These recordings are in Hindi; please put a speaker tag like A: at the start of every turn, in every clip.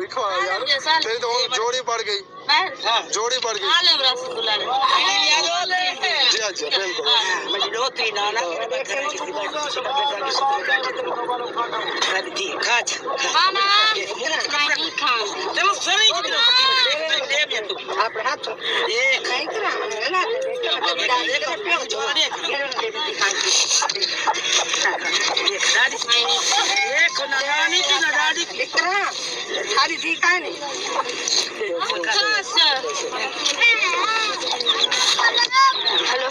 A: खवा यार तेरी तो जोड़ी पड़ गई जोड़ी पड़ गई जी हाँ जी बिल्कुल
B: चलो सही सारी ठीक है नहीं हेलो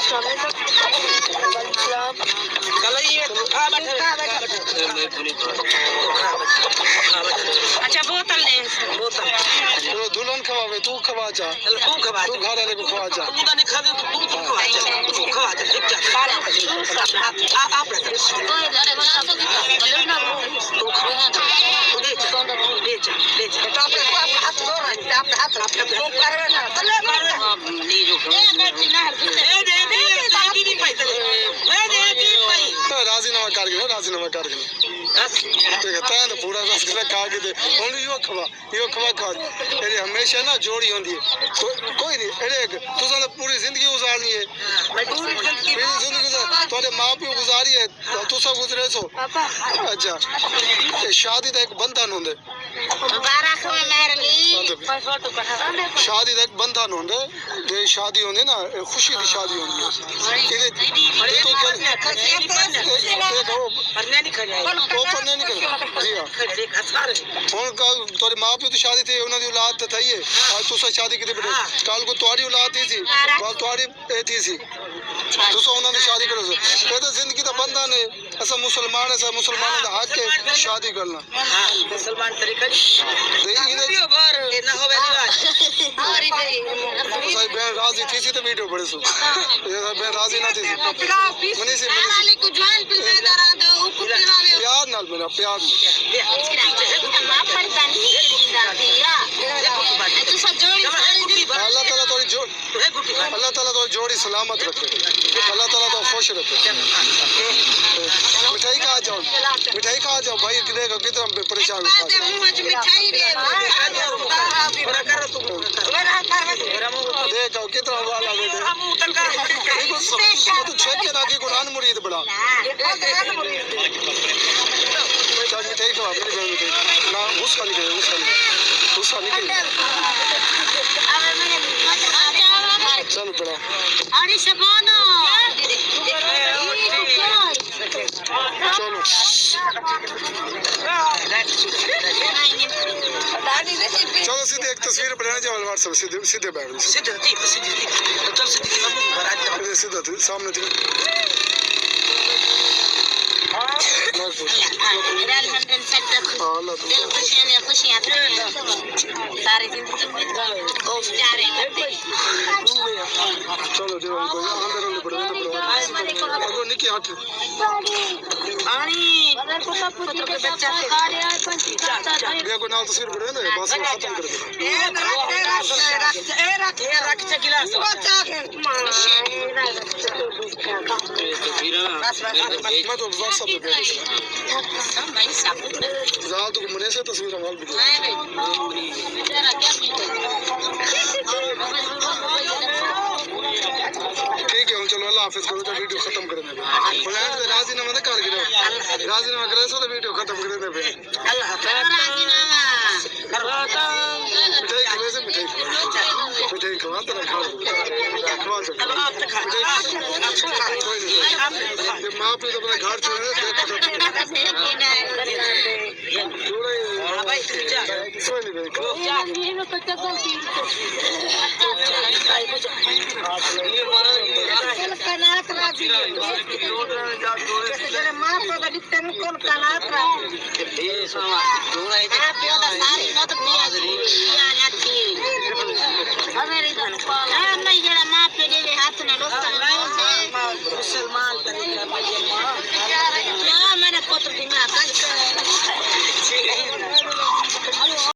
B: अच्छा बोतल दे बोतल
A: दुल्हन खवावे तू खवा जा
B: तू खवा
A: तू घर वाले को खवा जा
B: तू नहीं खा तू खवा जा आप
A: राजीनामा कर गए ठीक है तैन पूरा रस खा के दे हुन यो खवा खा तेरी हमेशा ना जोड़ी होंदी है कोई नहीं एड़े तुसा ने पूरी जिंदगी गुजारनी है पूरी जिंदगी तोरे मां प्यो गुजारी है तुसा गुजरे सो अच्छा शादी दा एक बंधन होंदे शादी दा एक बंधन होंदे ते शादी होंदी ना खुशी दी शादी होंदी है तोरे मां प्यो की शादी थी उन्होंने औलाद तो थी है आज तुसा शादी की बेटे कल को तुम्हारी औलाद थी कल तुम्हारी थी सी तुसा उन्होंने शादी करो ये तो जिंदगी का बंधन है ऐसा मुसलमान है मुसलमानों का हक है शादी करना
B: मुसलमान तरीका
A: बहन राजी थी सी तो वीडियो बड़े सो बहन राजी ना थी मनी से प्यार नाल मेरा प्यार अल्लाह ताला तो जोड़ी सलामत रखे अल्लाह ताला तो खुश रखे मिठाई खा जाओ भाई देखो कितना परेशान देखो कितना वाला तो छेके ना की कुरान मुरीद बड़ा मिठाई खवा मेरी बहन मिठाई ना गुस्सा निकले चलो बड़ा चलो चलो सीधे एक तस्वीर बनाने जाओ व्हाट्सएप सीधे बैठ सीधा सामने थी चलो जो निकी हाथ को नाल तस्वीर बड़े ना बस खत्म कर मैं तो व्हाट्सएप पे भेज ज़्यादा तो मने से तस्वीर हमाल भी ठीक है हम चलो अल्लाह हाफिज करो तो वीडियो खत्म कर देंगे राजीनामा ना कर गिरो राजीनामा करे सो तो वीडियो खत्म कर देंगे
B: अल्लाह
A: मिठाई खिले से मिठाई खवा तो खा माँ पे तो अपना घर छोड़े
B: माँ